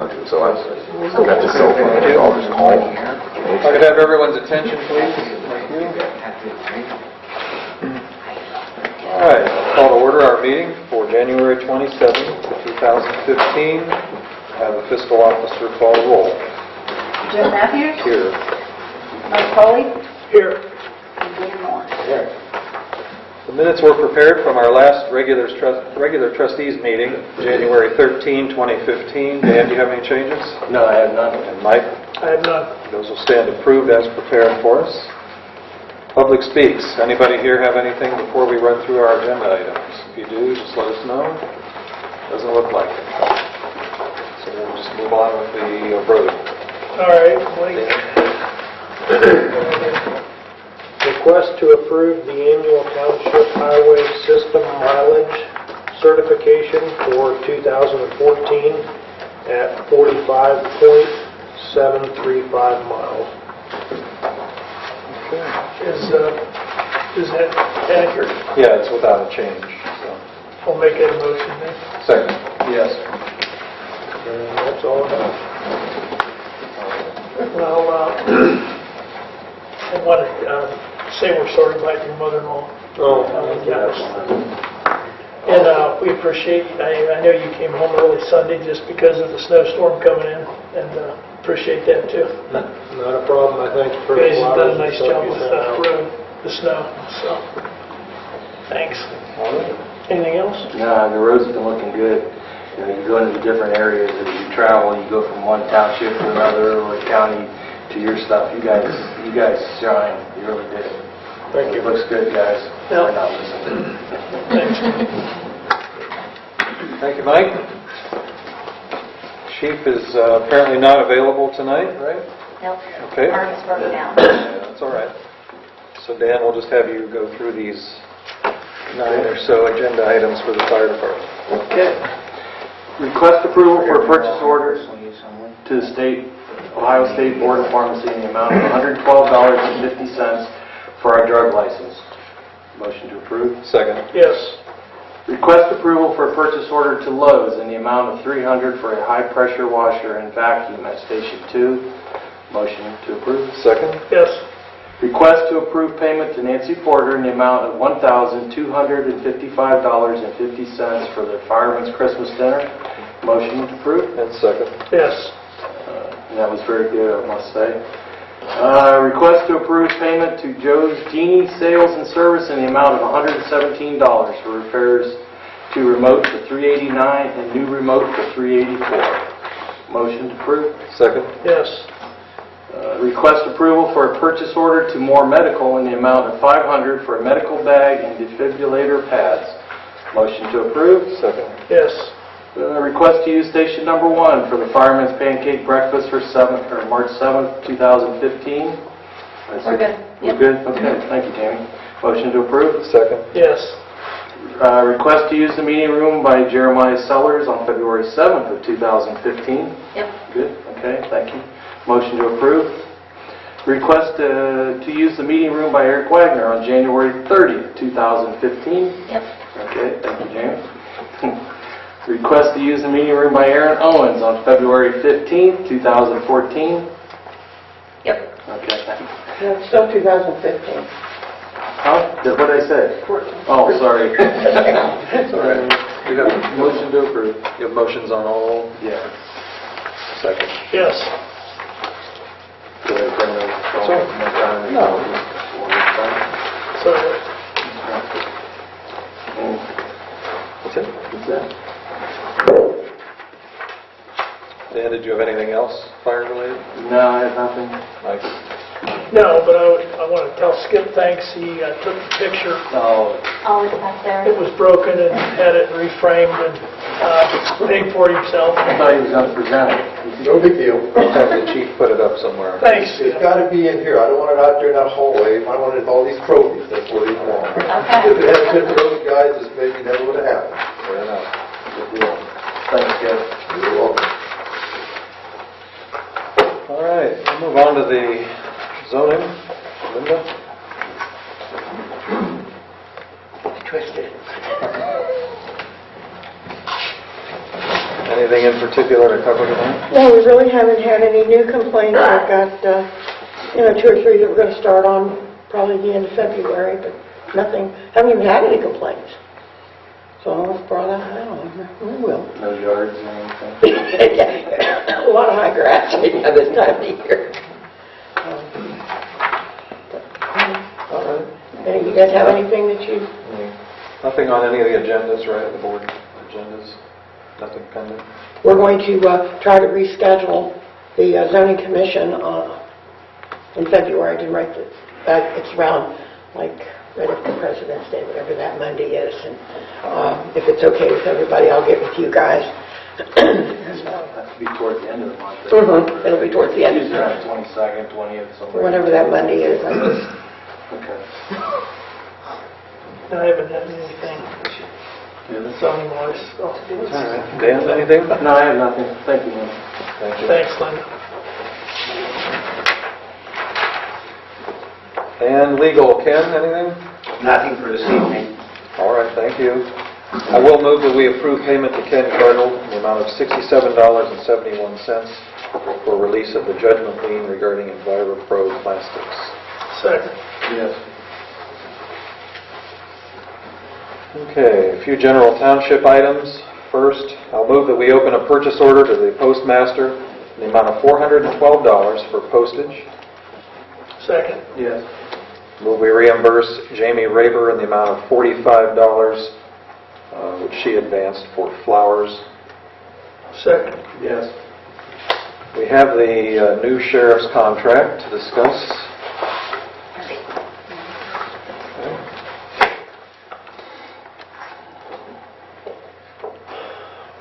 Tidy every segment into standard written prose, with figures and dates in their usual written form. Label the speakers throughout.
Speaker 1: So I got the cell phone. I'll just call.
Speaker 2: If I could have everyone's attention, please. Thank you. All right, call to order our meeting for January 27th, 2015. Have the fiscal officer call the roll.
Speaker 3: Jim Matthews?
Speaker 2: Here.
Speaker 3: Mike Foley?
Speaker 2: Here.
Speaker 3: And Dan Moore.
Speaker 2: Here. The minutes were prepared from our last regular trustees meeting, January 13, 2015. Dan, do you have any changes?
Speaker 4: No, I have none.
Speaker 2: And Mike?
Speaker 4: I have none.
Speaker 2: Those will stand approved as prepared for us. Public speaks. Anybody here have anything before we run through our agenda items? If you do, just let us know. Doesn't look like it. So we'll just move on with the brother.
Speaker 4: All right, Mike. Request to approve the annual Township Highway System mileage certification for 2014 at 45.735 miles.
Speaker 2: Okay.
Speaker 4: Is that accurate?
Speaker 2: Yeah, it's without a change. So.
Speaker 4: I'll make that motion then.
Speaker 2: Second. Yes.
Speaker 4: And that's all I have. Well, I want to say we're sorry about your mother-in-law.
Speaker 2: Oh,
Speaker 4: yes. And we appreciate, I know you came home early Sunday just because of the snowstorm coming in, and appreciate that too.
Speaker 5: Not a problem. I thank you for
Speaker 4: You guys have done a nice job with the snow, so thanks.
Speaker 2: All right.
Speaker 4: Anything else?
Speaker 6: No, the roads have been looking good. You know, you go into the different areas as you travel. You go from one township to another, or county to your stuff. You guys shine. You really did.
Speaker 4: Thank you.
Speaker 6: It looks good, guys.
Speaker 4: Yep.
Speaker 6: We're not listening.
Speaker 4: Thanks.
Speaker 2: Thank you, Mike. Chief is apparently not available tonight, right?
Speaker 3: Nope.
Speaker 2: Okay.
Speaker 3: Arm is broken down.
Speaker 2: Yeah, that's all right. So Dan, we'll just have you go through these 9 or so agenda items for the fire department.
Speaker 6: Okay. Request approval for purchase orders to the Ohio State Board of Pharmacy in the amount of $112.50 for our drug license. Motion to approve.
Speaker 2: Second.
Speaker 4: Yes.
Speaker 6: Request approval for a purchase order to Lowe's in the amount of $300 for a high-pressure washer and vacuum at Station 2. Motion to approve.
Speaker 2: Second.
Speaker 4: Yes.
Speaker 6: Request to approve payment to Nancy Porter in the amount of $1,255.50 for the Fireman's Christmas Dinner. Motion to approve.
Speaker 2: And second.
Speaker 4: Yes.
Speaker 6: And that was very good, I must say. Request to approve payment to Joe's Genie Sales and Service in the amount of $117 for repairs to remote for 389 and new remote for 384. Motion to approve.
Speaker 2: Second.
Speaker 4: Yes.
Speaker 6: Request approval for a purchase order to More Medical in the amount of $500 for a medical bag and defibrillator pads. Motion to approve.
Speaker 2: Second.
Speaker 4: Yes.
Speaker 6: Request to use station number 1 for the Fireman's Pancake Breakfast for March 7th, 2015.
Speaker 3: We're good.
Speaker 6: We're good? Okay, thank you, Tammy. Motion to approve.
Speaker 2: Second.
Speaker 4: Yes.
Speaker 6: Request to use the meeting room by Jeremiah Sellers on February 7th of 2015.
Speaker 3: Yep.
Speaker 6: Good, okay, thank you. Motion to approve. Request to use the meeting room by Eric Wagner on January 30th, 2015.
Speaker 3: Yep.
Speaker 6: Okay, thank you, James. Request to use the meeting room by Aaron Owens on February 15th, 2014.
Speaker 3: Yep.
Speaker 6: Okay, thank you.
Speaker 7: No, it's still 2015.
Speaker 6: Huh? What did I say?
Speaker 7: 14.
Speaker 6: Oh, sorry.
Speaker 2: That's all right. We got a motion to approve. You have motions on all?
Speaker 6: Yeah.
Speaker 2: Second.
Speaker 4: Yes.
Speaker 6: Go ahead, bring those
Speaker 2: Sorry. No.
Speaker 4: Sorry.
Speaker 2: That's it?
Speaker 6: What's that?
Speaker 2: Dan, did you have anything else fire related?
Speaker 6: No, I have nothing.
Speaker 2: Mike?
Speaker 4: No, but I want to tell Skip thanks. He took the picture.
Speaker 6: Oh,
Speaker 3: Always back there.
Speaker 4: It was broken and had it reframed and paid for it himself.
Speaker 6: I thought he was going to present it.
Speaker 5: No big deal.
Speaker 2: I'll have the chief put it up somewhere.
Speaker 4: Thanks.
Speaker 5: It's got to be in here. I don't want it out there in that hallway. If I wanted all these trophies, that's where they belong.
Speaker 3: Okay.
Speaker 5: If it hadn't been for those guys, this maybe never would have happened.
Speaker 2: Fair enough.
Speaker 6: Good deal. Thanks, guys.
Speaker 5: You're welcome.
Speaker 2: All right, we'll move on to the zoning. Linda?
Speaker 7: Twisted.
Speaker 2: Anything Anything in particular to cover tonight?
Speaker 7: No, we really haven't had any new complaints. I've got, 2 or 3 that we're going to start on probably the end of February, but nothing, haven't even had any complaints. So I'll brought out, I don't know, we will.
Speaker 6: No yards or anything?
Speaker 7: A lot of high grass at this time of the year. All right. And you guys have anything that you...
Speaker 2: Nothing on any of the agendas, right? The board agendas? Nothing pending?
Speaker 7: We're going to try to reschedule the zoning commission in February to write the, it's around like right after President's Day, whatever that Monday is. And if it's okay with everybody, I'll get with you guys.
Speaker 6: That could be towards the end of the month.
Speaker 7: It'll be towards the end.
Speaker 6: Usually around 22nd, 20th, somewhere.
Speaker 7: Whenever that Monday is.
Speaker 6: Okay.
Speaker 4: I haven't had anything zoning wise.
Speaker 2: All right. Dan, anything?
Speaker 6: No, I have nothing. Thank you, man.
Speaker 2: Thank you.
Speaker 4: Thanks, Linda.
Speaker 2: And legal, Ken, anything?
Speaker 8: Nothing for this evening.
Speaker 2: All right, thank you. I will move that we approve payment to Ken Cardinal in the amount of $67.71 for release of the judgment lien regarding EnviroPro Plastics.
Speaker 4: Second.
Speaker 6: Yes.
Speaker 2: Okay, a few general township items. First, I'll move that we open a purchase order to the postmaster in the amount of $412 for postage.
Speaker 4: Second.
Speaker 6: Yes.
Speaker 2: Move we reimburse Jamie Raber in the amount of $45, which she advanced for flowers.
Speaker 4: Second.
Speaker 6: Yes.
Speaker 2: We have the new sheriff's contract to discuss.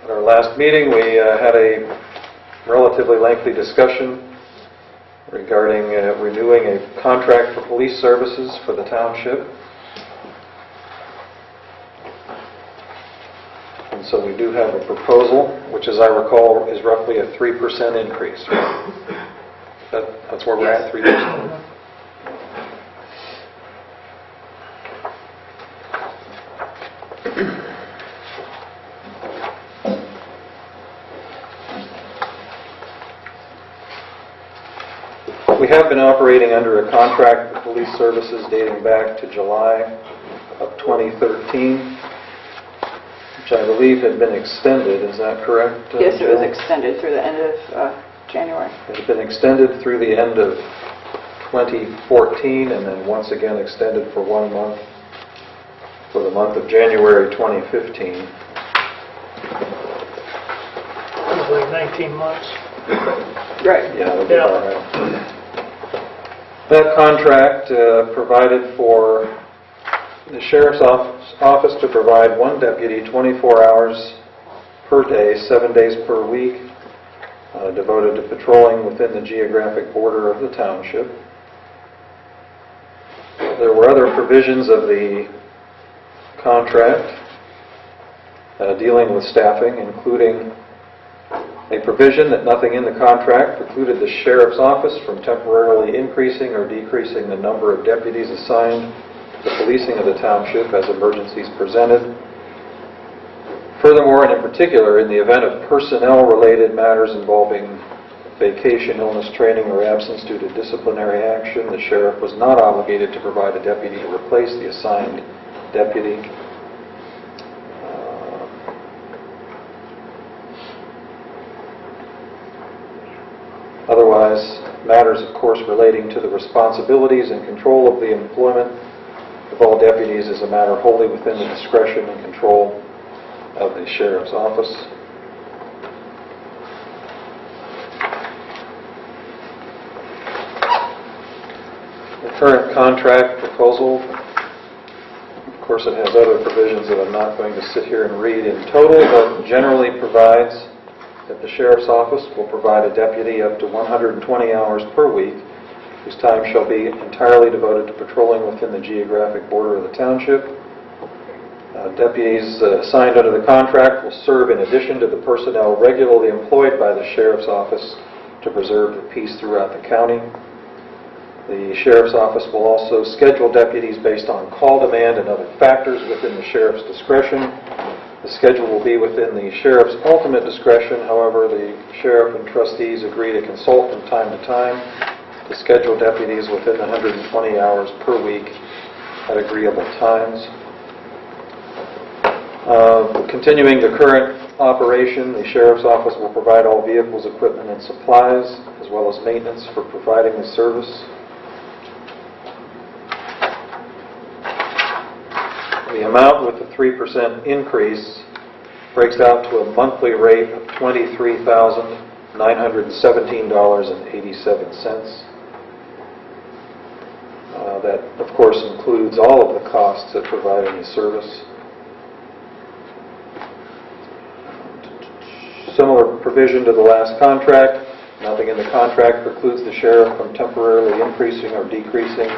Speaker 2: At our last meeting, we had a relatively lengthy discussion regarding renewing a contract for police services for the township. And so we do have a proposal, which as I recall is roughly a 3% increase. That's where we're at, 3%. We have been operating under a contract for police services dating back to July of 2013, which I believe had been extended. Is that correct?
Speaker 9: Yes, it was
Speaker 2: Jill?
Speaker 9: extended through the end of January.
Speaker 2: It had been extended through the end of 2014 and then once again extended for 1 month for the month of January 2015.
Speaker 4: It was like 19 months.
Speaker 9: Right.
Speaker 2: Yeah, that'll be all right. That contract provided for the sheriff's office to provide 1 deputy 24 hours per day, 7 days per week, devoted to patrolling within the geographic border of the township. There were other provisions of the contract dealing with staffing, including a provision that nothing in the contract precluded the sheriff's office from temporarily increasing or decreasing the number of deputies assigned to the policing of the township as emergencies presented. Furthermore, and in particular, in the event of personnel-related matters involving vacation, illness, training, or absence due to disciplinary action, the sheriff was not obligated to provide a deputy to replace the assigned deputy. Otherwise, matters, of course, relating to the responsibilities and control of the employment of all deputies is a matter wholly within the discretion and control of the sheriff's office. The current contract proposal, of course, it has other provisions that I'm not going to sit here and read in total, but generally provides that the sheriff's office will provide a deputy up to 120 hours per week, whose time shall be entirely devoted to patrolling within the geographic border of the township. Deputies assigned under the contract will serve in addition to the personnel regularly employed by the sheriff's office to preserve the peace throughout the county. The sheriff's office will also schedule deputies based on call demand and other factors within the sheriff's discretion. The schedule will be within the sheriff's ultimate discretion. However, the sheriff and trustees agree to consult from time to time to schedule deputies within 120 hours per week at agreeable times. Continuing the current operation, the sheriff's office will provide all vehicles, equipment, and supplies, as well as maintenance for providing the service. The amount with the 3% increase breaks out to a monthly rate of $23,917.87. That, of course, includes all of the costs of providing the service. Similar provision to the last contract. Nothing in the contract precludes the sheriff from temporarily increasing or decreasing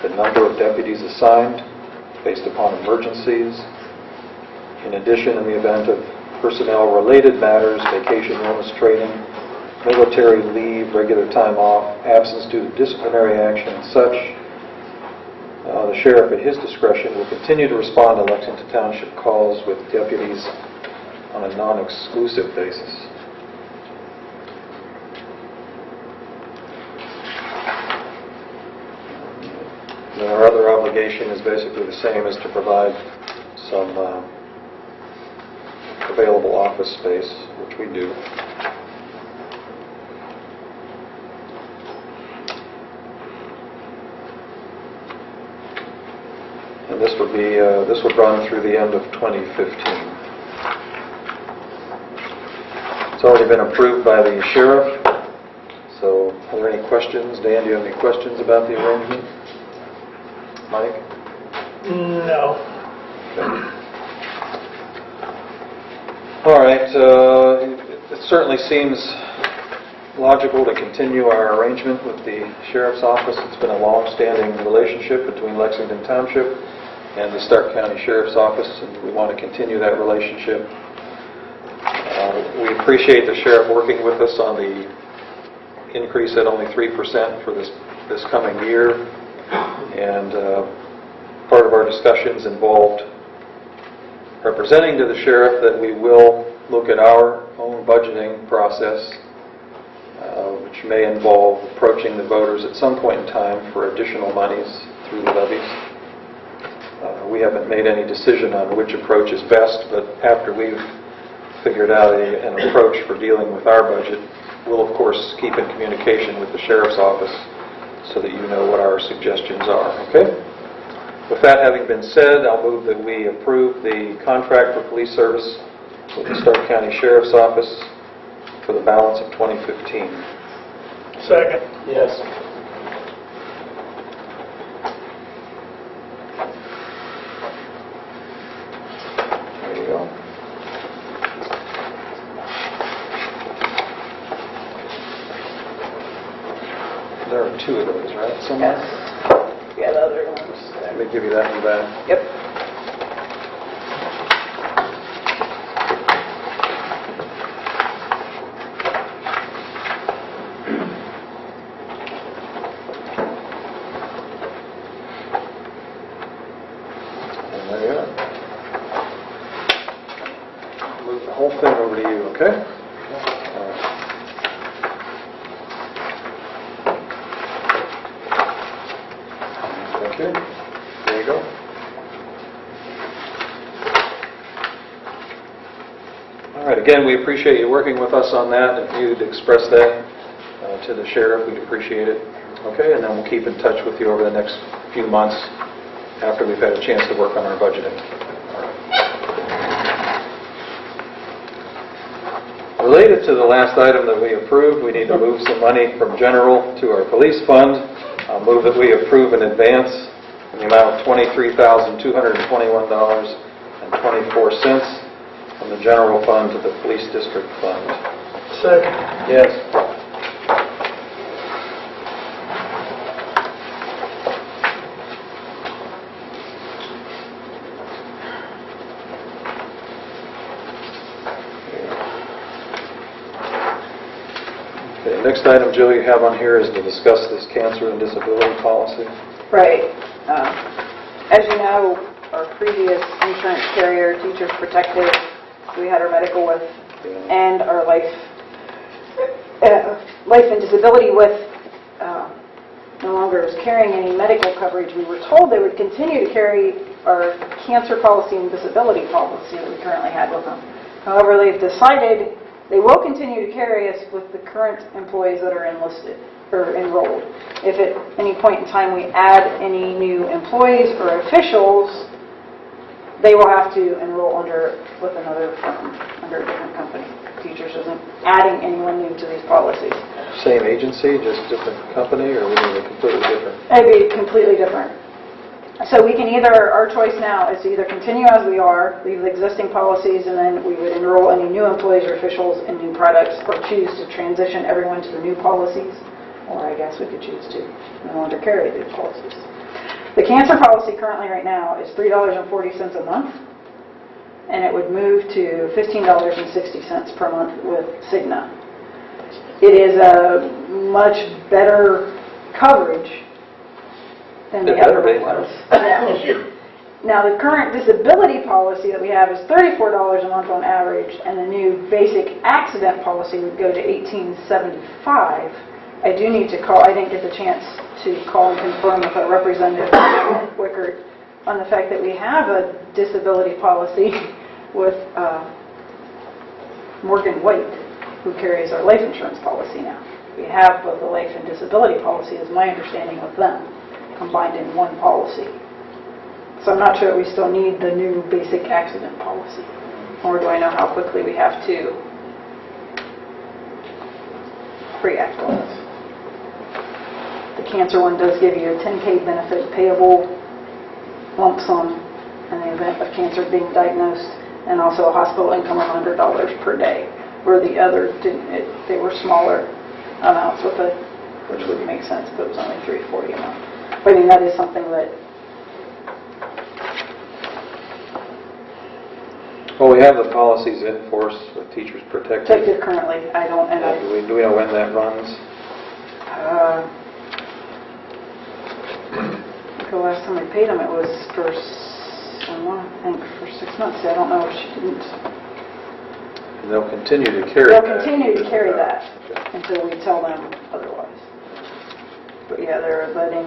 Speaker 2: the number of deputies assigned based upon emergencies. In addition, in the event of personnel-related matters, vacation, illness, training, military leave, regular time off, absence due to disciplinary action, and such, the sheriff at his discretion will continue to respond to Lexington Township calls with deputies on a non-exclusive basis. And our other obligation is basically the same as to provide some available office space, which we do. And this would run through the end of 2015. It's already been approved by the sheriff. So, are there any questions? Dan, do you have any questions about the arrangement? Mike?
Speaker 4: No.
Speaker 2: All right. It certainly seems logical to continue our arrangement with the Sheriff's Office. It's been a long-standing relationship between Lexington Township and the Stark County Sheriff's Office, and we want to continue that relationship. We appreciate the sheriff working with us on the increase at only 3% for this coming year. And part of our discussions involved representing to the sheriff that we will look at our own budgeting process, which may involve approaching the voters at some point in time for additional monies through the levies. We haven't made any decision on which approach is best, but after we've figured out an approach for dealing with our budget, we'll of course keep in communication with the sheriff's office so that you know what our suggestions are. Okay? With that having been said, I'll move that we approve the contract for police service with the Stark County Sheriff's Office for the balance of 2015.
Speaker 4: Second.
Speaker 6: Yes.
Speaker 2: There you go. There are two of those, right? Somewhere?
Speaker 9: Yes. Yeah, the other ones.
Speaker 2: Let me give you that one back.
Speaker 9: Yep.
Speaker 2: And there you go. Move the whole thing over to you, okay? All right. Okay. There you go. All right. Again, we appreciate you working with us on that. If you'd express that to the sheriff, we'd appreciate it. Okay, and then we'll keep in touch with you over the next few months after we've had a chance to work on our budgeting. Related to the last item that we approved, we need to move some money from general to our police fund. I'll move that we approve an advance in the amount of $23,221.24 from the general fund to the police district fund.
Speaker 4: Second.
Speaker 2: Yes. Okay, next item, Jill, you have on here is to discuss this cancer and disability policy.
Speaker 9: Right. As you know, our previous insurance carrier, Teachers Protective, we had our medical with, and our life and disability with, no longer is carrying any medical coverage. We were told they would continue to carry our cancer policy and disability policy that we currently had with them. However, they've decided they will continue to carry us with the current employees that are enlisted or enrolled. If at any point in time we add any new employees or officials, they will have to enroll with another firm, under a different company. Teachers isn't adding anyone new to these policies.
Speaker 2: Same agency, just different company, or we need a completely different?
Speaker 9: It'd be completely different. So we can our choice now is to either continue as we are, leave the existing policies, and then we would enroll any new employees or officials in new products, or choose to transition everyone to the new policies, or I guess we could choose to no longer carry these policies. The cancer policy currently right now is $3.40 a month, and it would move to $15.60 per month with Cigna. It is a much better coverage than the other one was. Yeah. Now, the current disability policy that we have is $34 a month on average, and the new basic accident policy would go to $18.75. I do need to call. I didn't get the chance to call and confirm with our representative, Wickert, on the fact that we have a disability policy with Morgan White, who carries our life insurance policy now. We have both the life and disability policy, is my understanding, with them, combined in one policy. So I'm not sure that we still need the new basic accident policy, or do I know how quickly we have to react on this. The cancer one does give you a 10K benefit payable lump sum in the event of cancer being diagnosed, and also a hospital income of $100 per day, where the other didn't. They were smaller amounts with it, which would make sense, but it was only $340 a month. But I mean, that is something that.
Speaker 2: Well, we have the policies in force with Teachers Protected.
Speaker 9: Protected currently. I don't. And
Speaker 2: Do we know when that runs?
Speaker 9: The last time I paid them, it was for, I think, for 6 months. I don't know if she didn't.
Speaker 2: They'll continue to carry
Speaker 9: They'll
Speaker 2: that.
Speaker 9: continue to carry that
Speaker 2: Okay.
Speaker 9: until we tell them otherwise. But yeah, they're letting,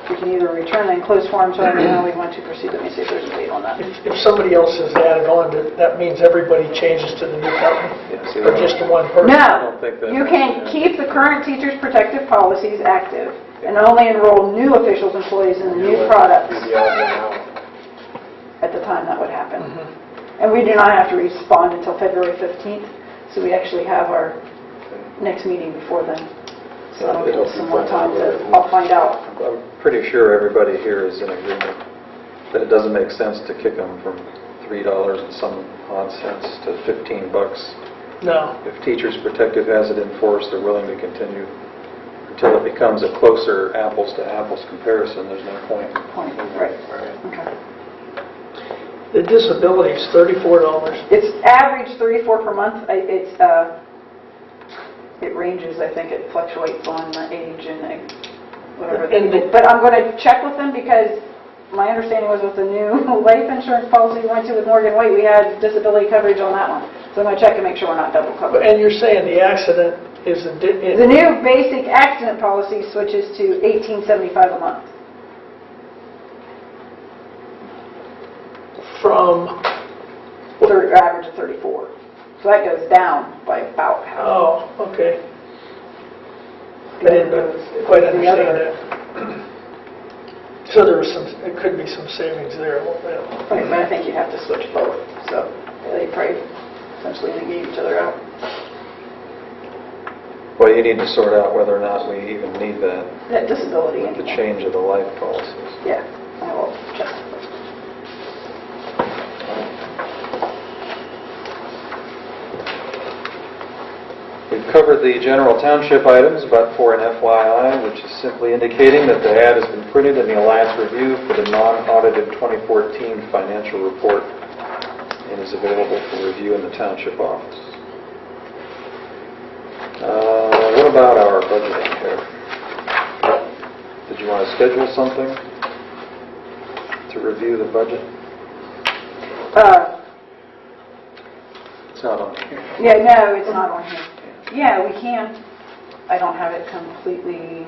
Speaker 9: we can either return the enclosed forms or now we want to proceed. Let me see if there's a date on that.
Speaker 4: If somebody else is added on, that means everybody changes to the new company?
Speaker 2: Yeah, see,
Speaker 4: Or just the one person?
Speaker 9: No,
Speaker 2: don't think that
Speaker 9: you
Speaker 2: makes
Speaker 9: can
Speaker 2: sense.
Speaker 9: keep the current Teachers Protective policies active and only enroll new officials, employees in the new products at the time that would happen. And we do not have to respond until February 15th, so we actually have our next meeting before then. So that'll give us some more time to, I'll find out.
Speaker 2: I'm pretty sure everybody here is in agreement that it doesn't make sense to kick them from $3 and some odd cents to $15.
Speaker 4: No.
Speaker 2: If Teachers Protective has it in force, they're willing to continue until it becomes a closer apples to apples comparison. There's no point.
Speaker 9: Right. Okay.
Speaker 4: The disability is $34.
Speaker 9: It's average $34 per month. It ranges. I think it fluctuates on age and whatever. But I'm going to check with them, because my understanding was with the new life insurance policy we went to with Morgan White, we had disability coverage on that one. So I'm going to check and make sure we're not double covered.
Speaker 4: And you're saying the accident is
Speaker 9: The new basic accident policy switches to $18.75 a month.
Speaker 4: from,
Speaker 9: Average of 34. So that goes down by about half.
Speaker 4: oh, okay. I didn't quite understand that. So there was it could be some savings there.
Speaker 9: Right, but I think you have to switch both. So they probably essentially negate each other out.
Speaker 2: Well, you need to sort out whether or not we even need that,
Speaker 9: That disability
Speaker 2: the
Speaker 9: anymore.
Speaker 2: change of the life policies.
Speaker 9: Yeah, I will check.
Speaker 2: We've covered the general township items, but for an FYI, which is simply indicating that the ad has been printed in the Alliance Review for the non-audited 2014 financial report and is available for review in the township office. What about our budgeting here? Did you want to schedule something to review the budget?
Speaker 9: Yeah, no, it's not on here. Yeah, we can. I don't have it completely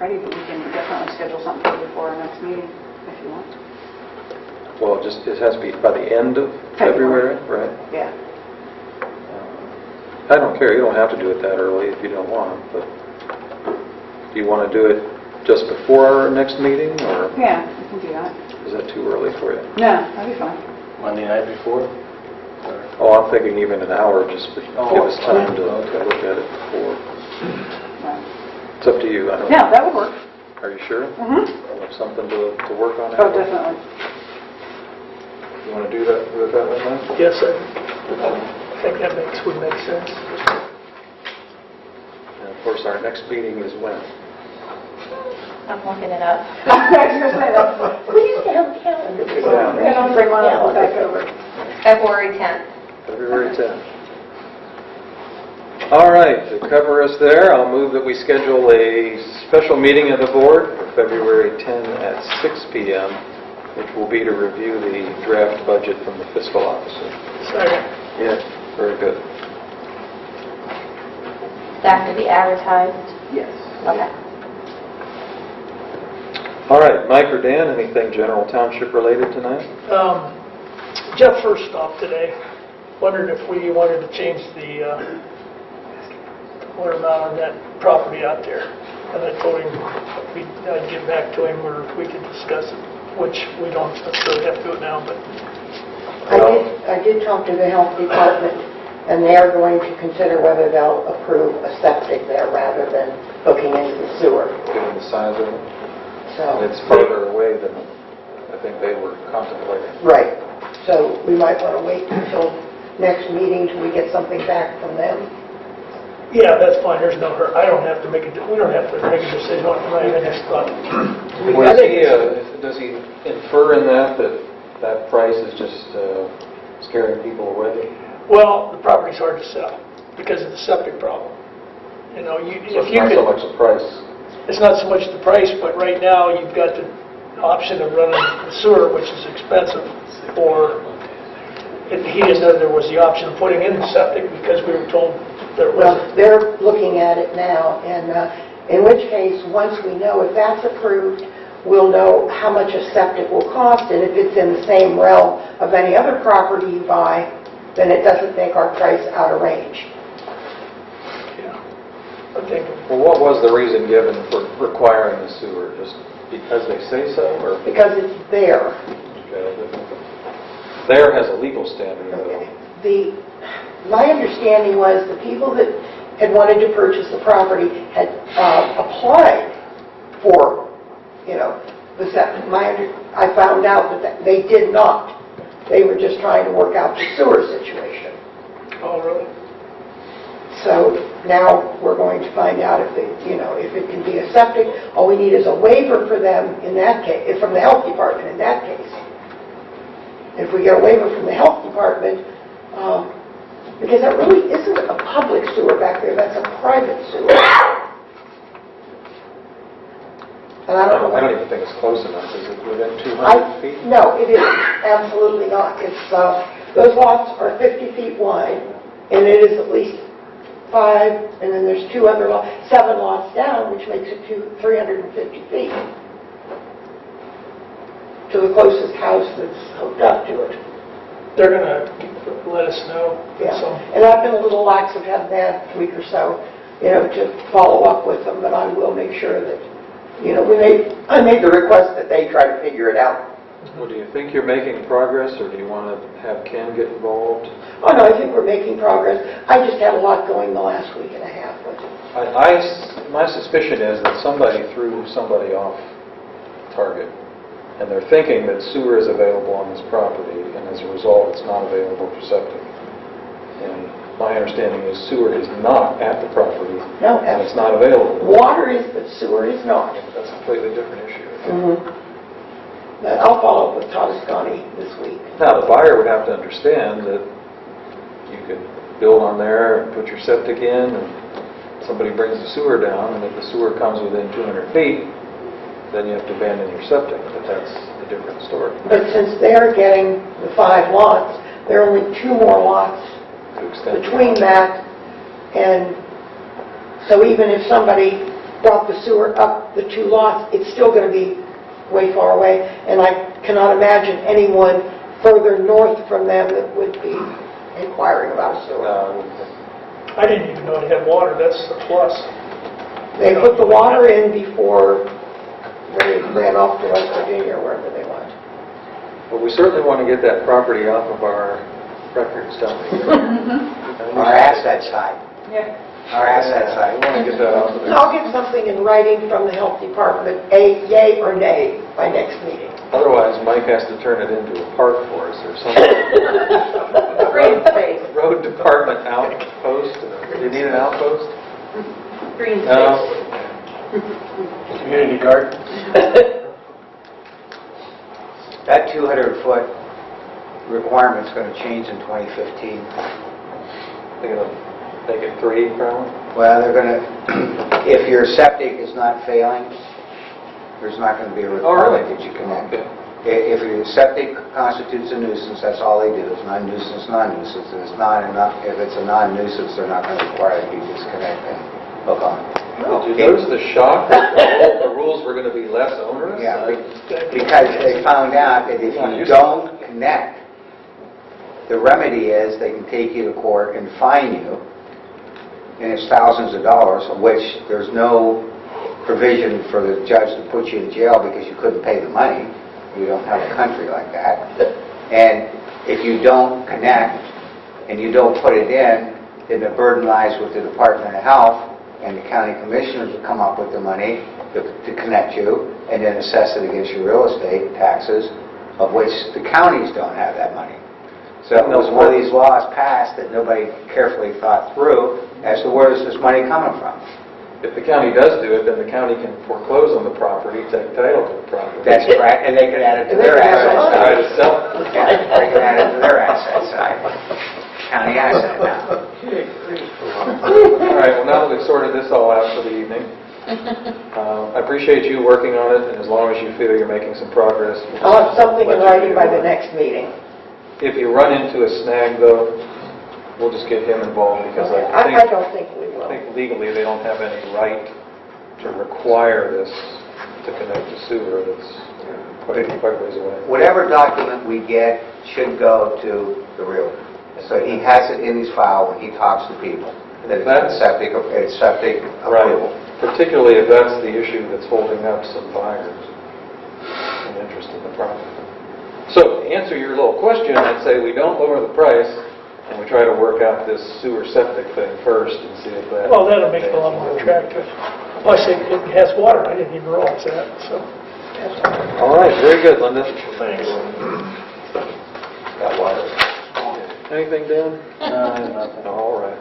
Speaker 9: ready, but we can definitely schedule something before our next meeting if you want.
Speaker 2: Well, it has to be by the end of February, right?
Speaker 9: Yeah.
Speaker 2: I don't care, you don't have to do it that early if you don't want, but do you want to do it just before our next meeting, or
Speaker 9: Yeah, we can do that.
Speaker 2: is that too early for you?
Speaker 9: No, that'd be fine.
Speaker 6: Monday night before?
Speaker 2: Oh, I'm thinking even an hour, just to give us time to look at it before.
Speaker 9: Right.
Speaker 2: It's up to you, I don't know.
Speaker 9: Yeah, that would work.
Speaker 2: Are you sure?
Speaker 9: Mm-hmm.
Speaker 2: We'll have something to work on?
Speaker 9: Oh, definitely.
Speaker 2: You want to do that way, Mike?
Speaker 4: Yes, I think that would make sense.
Speaker 2: And of course, our next meeting is when?
Speaker 3: I'm looking it up.
Speaker 9: I was going to say that.
Speaker 7: We used to have a calendar.
Speaker 9: And I'll bring one up back over.
Speaker 3: February 10th.
Speaker 2: February 10th. All right, to cover us there, I'll move that we schedule a special meeting of the board for February 10 at 6 p.m., which will be to review the draft budget from the fiscal officer.
Speaker 4: Second.
Speaker 2: Yeah, very good.
Speaker 3: That to be advertised.
Speaker 9: Yes.
Speaker 3: Okay.
Speaker 2: All right, Mike or Dan, anything general township related tonight?
Speaker 4: Jeff first stopped today, wondered if we wanted to change the water amount on that property out there. And I told him I'd get back to him, or we could discuss it, which we don't necessarily have to do it now, but
Speaker 7: I did talk to the health department, and they are going to consider whether they'll approve a septic there rather than hooking into the sewer.
Speaker 2: Given the size of it?
Speaker 7: So,
Speaker 2: It's farther away than I think they were contemplating.
Speaker 7: right. So we might want to wait until next meeting till we get something back from them.
Speaker 4: yeah, that's fine, there's no hurry. I don't have to make we don't have to make a decision on it tonight, I just thought.
Speaker 2: Does he infer in that price is just scaring people away?
Speaker 4: Well, the property's hard to sell because of the septic problem. You know,
Speaker 2: So
Speaker 4: if
Speaker 2: it's
Speaker 4: you
Speaker 2: not so
Speaker 4: could,
Speaker 2: much the price.
Speaker 4: it's not so much the price, but right now you've got the option of running the sewer, which is expensive, or he didn't know there was the option of putting in the septic because we were told there
Speaker 7: Well,
Speaker 4: wasn't.
Speaker 7: they're looking at it now, and in which case, once we know if that's approved, we'll know how much a septic will cost, and if it's in the same realm of any other property you buy, then it doesn't make our price out of range.
Speaker 4: Yeah. I think,
Speaker 2: Well, what was the reason given for requiring the sewer? Just because they say so, or?
Speaker 7: Because it's there.
Speaker 2: There has a legal standard, though.
Speaker 7: My understanding was the people that had wanted to purchase the property had applied for, the septic. I found out that they did not. They were just trying to work out the sewer situation.
Speaker 4: oh, really?
Speaker 7: So now we're going to find out if it can be a septic. All we need is a waiver for them in that case, from the health department in that case. If we get a waiver from the health department, because that really isn't a public sewer back there, that's a private sewer. And I don't know.
Speaker 2: I don't even think it's close enough. Is it within 200 feet?
Speaker 7: No, it isn't. Absolutely not. It's those lots are 50 feet wide, and it is at least 5, and then there's 2 other lots, 7 lots down, which makes it 350 feet to the closest house that's hooked up to it.
Speaker 4: They're going to let us know.
Speaker 7: Yeah.
Speaker 4: So,
Speaker 7: And I've been a little lax of having that week or so, to follow up with them, but I will make sure that, I made the request that they try to figure it out.
Speaker 2: Well, do you think you're making progress, or do you want to have Ken get involved?
Speaker 7: Oh, no, I think we're making progress. I just had a lot going the last week and a half with it.
Speaker 2: My suspicion is that somebody threw somebody off target, and they're thinking that sewer is available on this property, and as a result, it's not available for septic. And my understanding is sewer is not at the property,
Speaker 7: No,
Speaker 2: and it's not available.
Speaker 7: water is, but sewer is not.
Speaker 2: That's a completely different issue.
Speaker 7: But I'll follow up with Toscani this week.
Speaker 2: Now, the buyer would have to understand that you could build on there and put your septic in, and somebody brings the sewer down, and if the sewer comes within 200 feet, then you have to abandon your septic, but that's a different story.
Speaker 7: But since they're getting the 5 lots, there are only 2 more lots
Speaker 2: to extend.
Speaker 7: between that, and so even if somebody brought the sewer up the 2 lots, it's still going to be way far away, and I cannot imagine anyone further north from them that would be inquiring about a sewer.
Speaker 4: I didn't even know it had water, that's a plus.
Speaker 7: They put the water in before they ran off to West Virginia or wherever they went.
Speaker 2: But we certainly want to get that property off of our records, don't we?
Speaker 8: Our asset side.
Speaker 9: Yeah.
Speaker 8: Our asset
Speaker 2: We
Speaker 8: side.
Speaker 2: want to get that off of there.
Speaker 7: I'll get something in writing from the health department, yay or nay, by next meeting.
Speaker 2: Otherwise, Mike has to turn it into a park for us or something.
Speaker 3: Green space.
Speaker 2: Road department outpost. Do you need an outpost?
Speaker 3: Green space.
Speaker 2: No.
Speaker 6: Community garden?
Speaker 8: That 200-foot requirement's going to change in 2015.
Speaker 2: They're going to make it 3, probably?
Speaker 8: Well, they're going to, if your septic is not failing, there's not going to be a requirement that you connect.
Speaker 2: Okay.
Speaker 8: If your septic constitutes a nuisance, that's all they do. It's non-nuisance, non-nuisance. If it's a non-nuisance, they're not going to require that you disconnect and hook on.
Speaker 2: Did you notice the shock that the rules were going to be less onerous?
Speaker 8: Yeah, because they found out that if you don't connect, the remedy is they can take you to court and fine you, and it's thousands of dollars, of which there's no provision for the judge to put you in jail because you couldn't pay the money. We don't have a country like that. And if you don't connect and you don't put it in, then the burden lies with the Department of Health, and the county commissioners will come up with the money to connect you and then assess it against your real estate taxes, of which the counties don't have that money. So it was one of these laws passed that nobody carefully thought through as to where is this money coming from.
Speaker 2: If the county does do it, then the county can foreclose on the property, take title to the property.
Speaker 8: That's correct, and they can add it to their asset
Speaker 2: Try
Speaker 8: side.
Speaker 2: to sell it.
Speaker 8: Yeah, they can add it to their asset side. County asset now.
Speaker 2: All right, well, now that we've sorted this all out for the evening, I appreciate you working on it, and as long as you feel you're making some progress.
Speaker 7: I'll have something in writing by the next meeting.
Speaker 2: If you run into a snag, though, we'll just get him involved, because
Speaker 7: I don't think we
Speaker 2: I
Speaker 7: will.
Speaker 2: think legally they don't have any right to require this to connect to sewer. That's quite a ways away.
Speaker 8: Whatever document we get should go to the realtor. So he has it in his file when he talks to people. That it's septic approval.
Speaker 2: Particularly if that's the issue that's holding up some buyers and interest in the property. So, to answer your little question, I'd say we don't lower the price, and we try to work out this sewer septic thing first and see if that...
Speaker 4: Well, that'll make it a lot more attractive. Plus, it has water, I didn't even realize that, so.
Speaker 2: All right, very good, Linda.
Speaker 4: Thanks.
Speaker 2: Got water. Anything, Dan? Nothing. All right.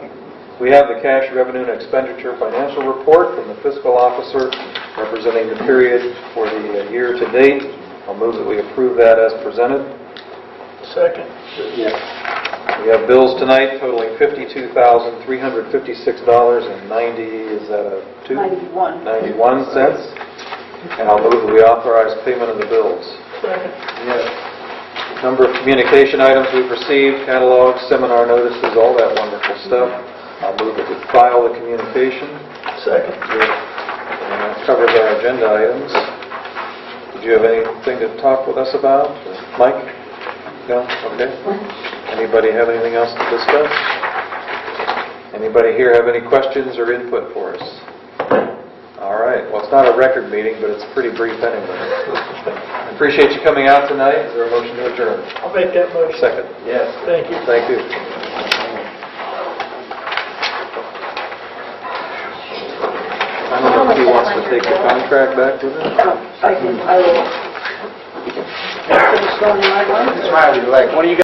Speaker 2: We have the cash revenue and expenditure financial report from the fiscal officer representing the period for the year to date. I'll move that we approve that as presented.
Speaker 4: Second.
Speaker 2: We have bills tonight totaling $52,356.90. Is that a 91 cents? And I'll move that we authorize payment of the bills.
Speaker 4: Second.
Speaker 2: Number of communication items we've received, catalogs, seminar notices, all that wonderful stuff. I'll move that we file the communication.
Speaker 4: Second.
Speaker 2: And that covers our agenda items. Did you have anything to talk with us about? Mike? No? Okay. Anybody have anything else to discuss? Anybody here have any questions or input for us? All right. Well, it's not a record meeting, but it's pretty brief anyway. I appreciate you coming out tonight. Is there a motion to adjourn?
Speaker 4: I'll make that motion.
Speaker 2: Second.
Speaker 6: Yes.
Speaker 4: Thank you.
Speaker 2: Thank you. I don't know if he wants to take the contract back with him.
Speaker 9: I will. Finish going in my one.
Speaker 8: Smiley, like, what do you